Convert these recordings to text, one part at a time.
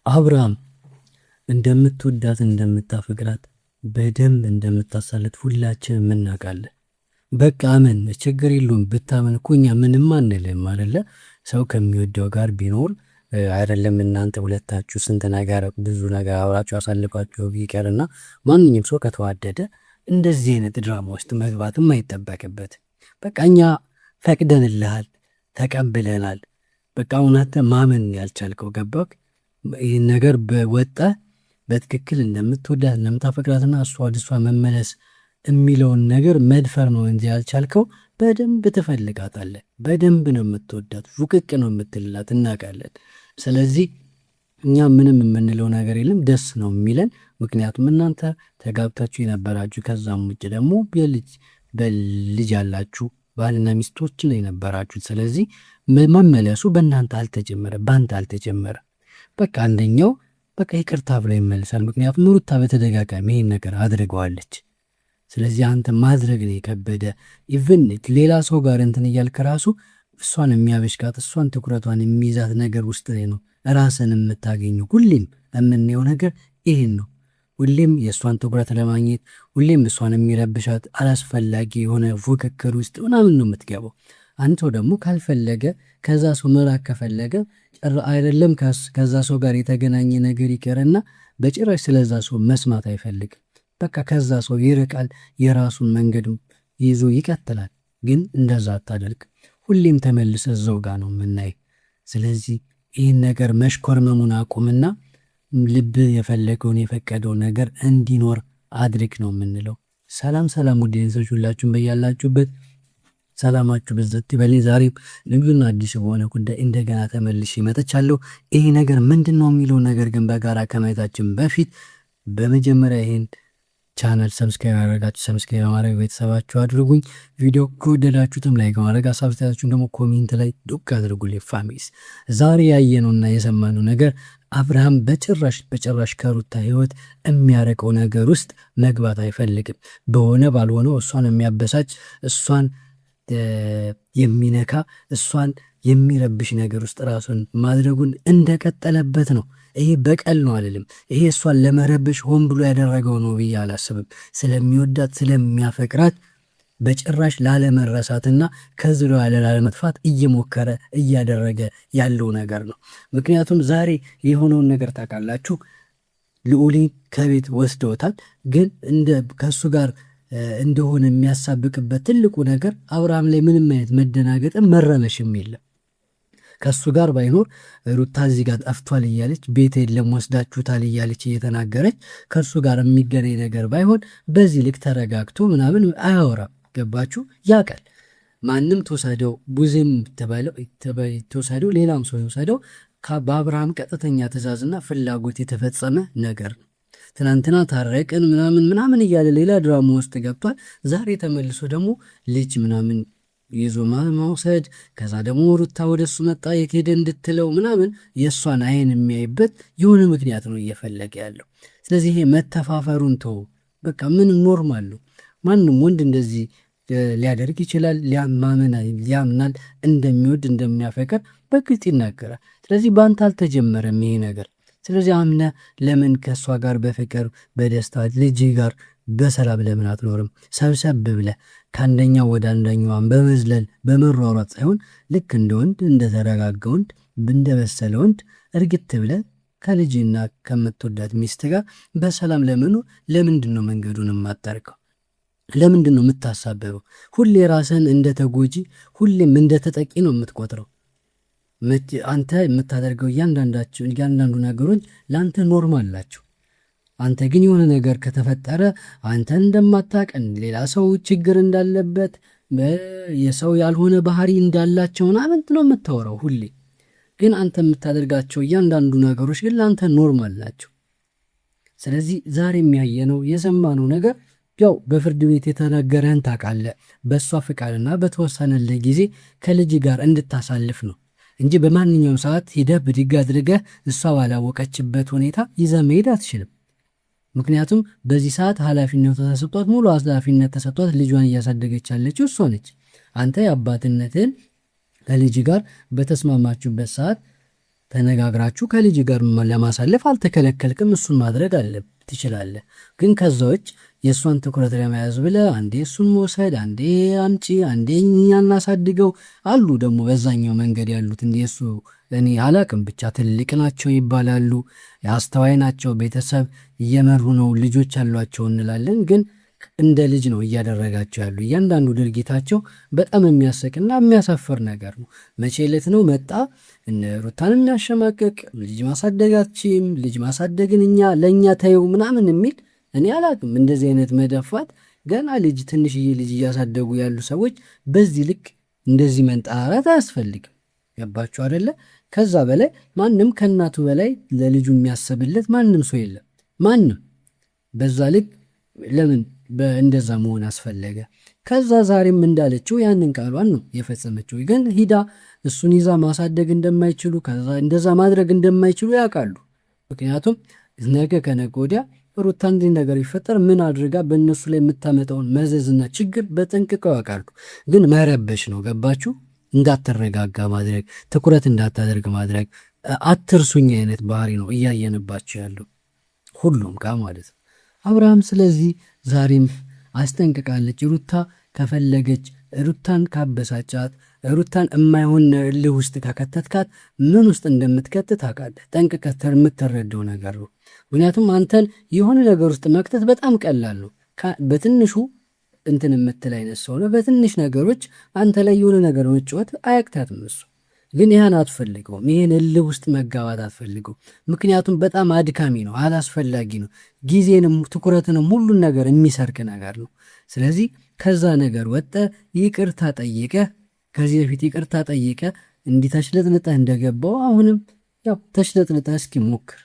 አብርሃም እንደምትወዳት እንደምታፈቅራት በደንብ እንደምታሳልጥ ሁላችንም እናውቃለን። በቃ አመን ችግር የለውም ብታመን እኮ እኛ ምንም አንልም አይደለ? ሰው ከሚወደው ጋር ቢኖር አይደለም እናንተ ሁለታችሁ ስንት ነገር ብዙ ነገር አብራችሁ አሳልፋችሁ ቢቀርና ማንኛውም ሰው ከተዋደደ እንደዚህ አይነት ድራማ ውስጥ መግባትም አይጠበቅበት። በቃ እኛ ፈቅደንልሃል፣ ተቀብለናል። በቃ እውነት ማመን ያልቻልከው ገባክ? ይህን ነገር በወጣ በትክክል እንደምትወዳት እንደምታፈቅራትና እሷ ወደ እሷ መመለስ የሚለውን ነገር መድፈር ነው እንጂ ያልቻልከው በደንብ ትፈልጋታለህ። በደንብ ነው የምትወዳት፣ ፉቅቅ ነው የምትልላት እናውቃለን። ስለዚህ እኛ ምንም የምንለው ነገር የለም፣ ደስ ነው የሚለን። ምክንያቱም እናንተ ተጋብታችሁ የነበራችሁ ከዛም ውጭ ደግሞ በልጅ ያላችሁ ባልና ሚስቶች ነው የነበራችሁት። ስለዚህ መመለሱ በእናንተ አልተጀመረ፣ በአንተ አልተጀመረ። በቃ አንደኛው በቃ ይቅርታ ብሎ ይመልሳል። ምክንያቱም ሩታ በተደጋጋሚ ይህን ነገር አድርገዋለች። ስለዚህ አንተ ማድረግ ነው የከበደ። ኢቭን ሌላ ሰው ጋር እንትን እያልክ ራሱ እሷን የሚያበሽቃት እሷን ትኩረቷን የሚይዛት ነገር ውስጥ ላይ ነው ራስን የምታገኙ። ሁሌም የምናየው ነገር ይህን ነው። ሁሌም የእሷን ትኩረት ለማግኘት ሁሌም እሷን የሚረብሻት አላስፈላጊ የሆነ ፉክክር ውስጥ ምናምን ነው የምትገባው። አንድ ሰው ደግሞ ካልፈለገ ከዛ ሰው መራቅ ከፈለገ አይደለም ከዛ ሰው ጋር የተገናኘ ነገር ይቀርና በጭራሽ ስለዛ ሰው መስማት አይፈልግም። በቃ ከዛ ሰው ይርቃል፣ የራሱን መንገድ ይዞ ይቀጥላል። ግን እንደዛ አታደርግ። ሁሌም ተመልሰ እዛው ጋር ነው የምናይ። ስለዚህ ይህን ነገር መሽኮርመሙን አቁምና ልብ የፈለገውን የፈቀደው ነገር እንዲኖር አድርግ ነው የምንለው። ሰላም ሰላም፣ ውድ ቤተሰቦች ሁላችሁም በያላችሁበት ሰላማችሁ በዘት ይበል። ዛሬም ልዩና አዲስ በሆነ ጉዳይ እንደገና ተመልሼ መጥቻለሁ። ይሄ ነገር ምንድን ነው የሚለው ነገር ግን በጋራ ከማየታችን በፊት በመጀመሪያ ይሄን ቻናል ሰብስክራይብ ያደረጋችሁ ሰብስክራይብ በማድረግ ቤተሰባችሁ አድርጉኝ። ቪዲዮ ከወደዳችሁትም ላይክ በማድረግ ሀሳብ አስተያየታችሁን ደግሞ ኮሜንት ላይ ዱቅ አድርጉልኝ። ፋሚሊስ ዛሬ ያየነውና የሰማነው ነገር አብርሃም በጭራሽ ከሩታ ህይወት የሚያረቀው ነገር ውስጥ መግባት አይፈልግም። በሆነ ባልሆነው እሷን የሚያበሳጭ እሷን የሚነካ እሷን የሚረብሽ ነገር ውስጥ ራሱን ማድረጉን እንደቀጠለበት ነው። ይሄ በቀል ነው አልልም። ይሄ እሷን ለመረብሽ ሆን ብሎ ያደረገው ነው ብዬ አላስብም። ስለሚወዳት ስለሚያፈቅራት በጭራሽ ላለመረሳትና ከዙሪያዋ ላለመጥፋት እየሞከረ እያደረገ ያለው ነገር ነው። ምክንያቱም ዛሬ የሆነውን ነገር ታውቃላችሁ። ልዑልን ከቤት ወስደውታል። ግን ከእሱ ጋር እንደሆነ የሚያሳብቅበት ትልቁ ነገር አብርሃም ላይ ምንም አይነት መደናገጥም መረበሽም የለም። ከሱ ጋር ባይኖር ሩታ እዚህ ጋር ጠፍቷል እያለች ቤት የለም ወስዳችሁታል እያለች እየተናገረች ከእሱ ጋር የሚገናኝ ነገር ባይሆን በዚህ ልክ ተረጋግቶ ምናምን አያወራም። ገባችሁ? ያውቃል። ማንም ተወሰደው ቡዝም ተወሰደው ሌላም ሰው የወሰደው በአብርሃም ቀጥተኛ ትእዛዝና ፍላጎት የተፈጸመ ነገር ነው። ትናንትና ታረቅን ምናምን እያለ ሌላ ድራማ ውስጥ ገብቷል። ዛሬ ተመልሶ ደግሞ ልጅ ምናምን ይዞ መውሰድ፣ ከዛ ደግሞ ሩታ ወደሱ መጣ የሄደ እንድትለው ምናምን የእሷን አይን የሚያይበት የሆነ ምክንያት ነው እየፈለገ ያለው። ስለዚህ ይሄ መተፋፈሩን ተው። በቃ ምን ኖርማል ነው። ማንም ወንድ እንደዚህ ሊያደርግ ይችላል። ሊያምናል፣ እንደሚወድ እንደሚያፈቅር በግልጽ ይናገራል። ስለዚህ በአንተ አልተጀመረም ይሄ ነገር። ስለዚህ አምነ ለምን ከእሷ ጋር በፍቅር በደስታ ልጅ ጋር በሰላም ለምን አትኖርም? ሰብሰብ ብለ ከአንደኛው ወደ አንደኛዋን በመዝለል በመሯሯጥ ሳይሆን ልክ እንደ ወንድ እንደተረጋጋ ወንድ እንደበሰለ ወንድ እርግጥ ብለ ከልጅና ከምትወዳት ሚስት ጋር በሰላም ለመኖር ለምንድን ነው መንገዱን የማታርቀው? ለምንድን ነው የምታሳበበው? ሁሌ ራስን እንደ ተጎጂ ሁሌም እንደ ተጠቂ ነው የምትቆጥረው። አንተ የምታደርገው እያንዳንዱ ነገሮች ለአንተ ኖርማል ናቸው። አንተ ግን የሆነ ነገር ከተፈጠረ አንተን እንደማታቀን ሌላ ሰው ችግር እንዳለበት የሰው ያልሆነ ባህሪ እንዳላቸው ምናምን ነው የምታወራው ሁሌ። ግን አንተ የምታደርጋቸው እያንዳንዱ ነገሮች ግን ለአንተ ኖርማል ናቸው። ስለዚህ ዛሬ የሚያየነው የሰማነው ነገር ያው በፍርድ ቤት የተነገረህን ታውቃለህ። በእሷ ፍቃድና በተወሰነልህ ጊዜ ከልጅ ጋር እንድታሳልፍ ነው እንጂ በማንኛውም ሰዓት ሂደህ ብድግ አድርገህ እሷ ባላወቀችበት ሁኔታ ይዘህ መሄድ አትችልም። ምክንያቱም በዚህ ሰዓት ኃላፊነቱ ተሰጥቷት ሙሉ ኃላፊነት ተሰጥቷት ልጇን እያሳደገች ያለችው እሷ ነች። አንተ የአባትነትን ከልጅ ጋር በተስማማችሁበት ሰዓት ተነጋግራችሁ ከልጅ ጋር ለማሳለፍ አልተከለከልክም። እሱን ማድረግ ትችላለህ። ግን ከዛ ውጭ የእሷን ትኩረት ለመያዝ ብለህ አንዴ እሱን መውሰድ፣ አንዴ አምጪ፣ አንዴ እኛ እናሳድገው አሉ። ደግሞ በዛኛው መንገድ ያሉት እንዲ እሱ እኔ አላቅም ብቻ ትልቅ ናቸው ይባላሉ፣ አስተዋይ ናቸው፣ ቤተሰብ እየመሩ ነው፣ ልጆች አሏቸው እንላለን። ግን እንደ ልጅ ነው እያደረጋቸው ያሉ። እያንዳንዱ ድርጊታቸው በጣም የሚያሰቅና የሚያሳፍር ነገር ነው። መቼ ዕለት ነው መጣ ሩታን የሚያሸማቀቅ ልጅ ማሳደጋችም ልጅ ማሳደግን ለእኛ ተየው ምናምን የሚል እኔ አላቅም። እንደዚህ አይነት መደፋት ገና ልጅ ትንሽዬ ልጅ እያሳደጉ ያሉ ሰዎች በዚህ ልክ እንደዚህ መንጠራራት አያስፈልግም። ገባችሁ አደለ? ከዛ በላይ ማንም ከእናቱ በላይ ለልጁ የሚያስብለት ማንም ሰው የለም። ማንም በዛ ልክ ለምን እንደዛ መሆን አስፈለገ? ከዛ ዛሬም እንዳለችው ያንን ቃሏን ነው የፈጸመችው። ግን ሂዳ እሱን ይዛ ማሳደግ እንደማይችሉ ከዛ እንደዛ ማድረግ እንደማይችሉ ያውቃሉ። ምክንያቱም ነገ ከነገ ወዲያ ሩታ እንዲህ ነገር ይፈጠር ምን አድርጋ በእነሱ ላይ የምታመጣውን መዘዝና ችግር በጠንቅቀው ያውቃሉ። ግን መረበሽ ነው። ገባችሁ? እንዳትረጋጋ ማድረግ፣ ትኩረት እንዳታደርግ ማድረግ፣ አትርሱኝ አይነት ባህሪ ነው እያየንባቸው ያለው ሁሉም ጋር ማለት ነው። አብርሃም ስለዚህ ዛሬም አስጠንቅቃለች። ሩታ ከፈለገች ሩታን ካበሳጫት ሩታን የማይሆን እልህ ውስጥ ከከተትካት ምን ውስጥ እንደምትከት ታውቃለህ። ጠንቅቀህ የምትረዳው ነገር ነው። ምክንያቱም አንተን የሆነ ነገር ውስጥ መክተት በጣም ቀላል ነው። በትንሹ እንትን የምትል አይነት ሰው ነው። በትንሽ ነገሮች አንተ ላይ የሆነ ነገር መጫወት አያቅታትም። እሱ ግን ይህን አትፈልገውም። ይህን እልህ ውስጥ መጋባት አትፈልገው። ምክንያቱም በጣም አድካሚ ነው፣ አላስፈላጊ ነው። ጊዜንም ትኩረትንም ሁሉን ነገር የሚሰርቅ ነገር ነው። ስለዚህ ከዛ ነገር ወጠ ይቅርታ ጠይቀ ከዚህ በፊት ይቅርታ ጠይቀ እንዲህ ተሽለጥልጠህ እንደገባው አሁንም ያው ተሽለጥልጠህ እስኪ ሞክር።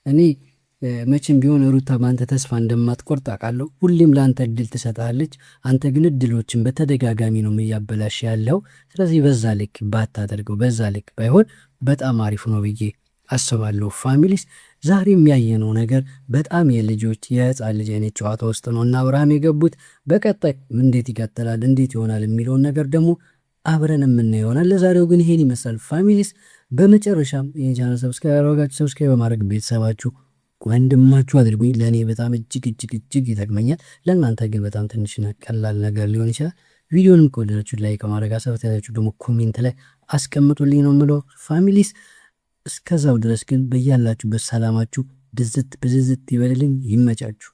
እኔ መቼም ቢሆን ሩታ በአንተ ተስፋ እንደማትቆርጥ አውቃለሁ። ሁሌም ለአንተ እድል ትሰጣለች። አንተ ግን እድሎችን በተደጋጋሚ ነው እያበላሽ ያለው። ስለዚህ በዛ ልክ ባታደርገው፣ በዛ ልክ ባይሆን በጣም አሪፍ ነው ብዬ አስባለሁ። ፋሚሊስ ዛሬ የሚያየነው ነገር በጣም የልጆች የህፃን ልጅ አይነት ጨዋታ ውስጥ ነው እና አብርሃም የገቡት። በቀጣይ እንዴት ይቀጥላል እንዴት ይሆናል የሚለውን ነገር ደግሞ አብረን የምናየው ይሆናል። ለዛሬው ግን ይሄን ይመስላል ፋሚሊስ። በመጨረሻም ይህን ቻናል ሰብስክራይብ ያደረጋችሁ ሰብስክራይብ በማድረግ ቤተሰባችሁ ወንድማችሁ አድርጉኝ። ለእኔ በጣም እጅግ ይጠቅመኛል። ለእናንተ ግን በጣም ትንሽና ቀላል ነገር ሊሆን ይችላል። ቪዲዮንም ከወደዳችሁ ላይክ ከማድረግ አሰብት ያላችሁ ደግሞ ኮሜንት ላይ አስቀምጡልኝ ነው የምለው ፋሚሊስ። እስከዛው ድረስ ግን በያላችሁበት ሰላማችሁ ብዝት ይበልልኝ። ይመቻችሁ።